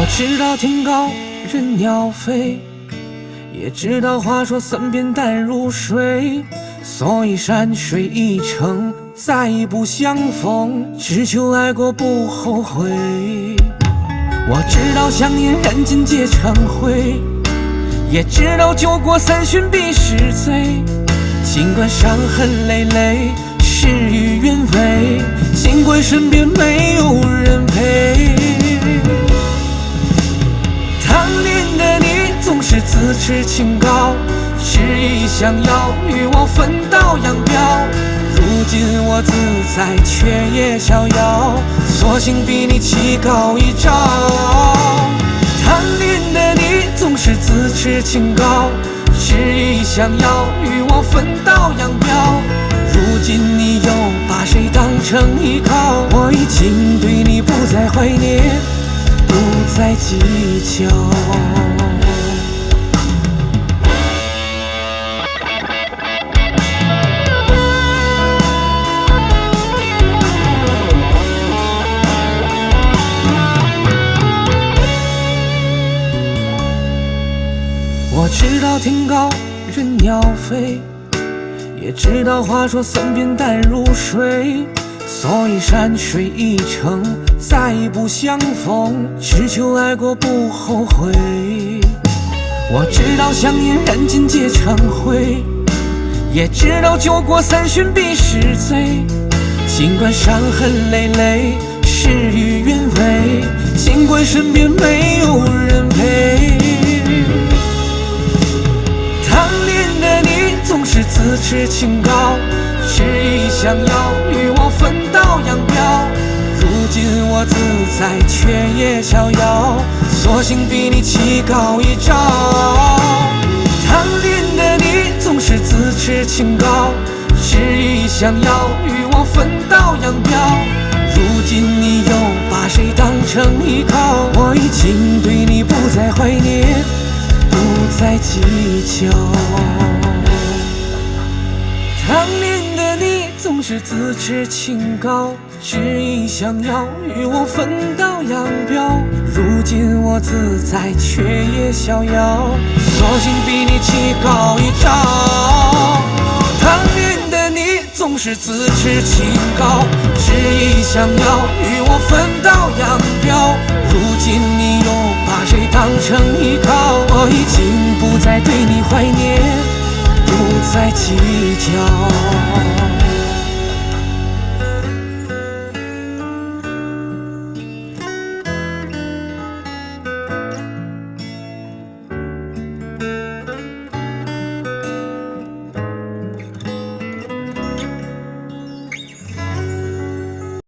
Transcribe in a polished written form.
知道天高任鸟飞，也知道话说三遍淡如水，所以山水一程，再不相逢，只求爱过不后悔。我知道想念人间皆成灰，也知道酒过三巡必是醉，尽管伤痕累累，事与愿违，尽管身边没有人陪。贪恋的你总是自持清高，执意想要与我分道扬镳，如今我自在却也逍遥，索性比你棋高一招。贪恋的你总是自持清高，执意想要与我分道扬镳，如今你又把谁当成依靠？我已经对你不再怀念，不再计较。我知道天高任鸟飞，也知道话说三遍淡如水，所以山水一程，再不相逢，只求爱过不后悔。我知道想念人间皆成灰，也知道酒过三巡必是醉，尽管伤痕累累，事与愿违，尽管身边没有人陪。贪恋的你总是自持清高，执意想要与我分道扬镳，如今我自在却也逍遥，索性比你棋高一招。贪恋的你总是自持清高，执意想要与我分道扬镳，如今你又把谁当成依靠？我已经对你不再怀念，不再计较。贪恋的你总是自持清高，执意想要与我分道扬镳，如今我自在却也逍遥，索性比你棋高一招。贪恋的你总是自持清高，执意想要与我分道扬镳，如今你又把谁当成依靠？我已经不再对你怀念，不再计较。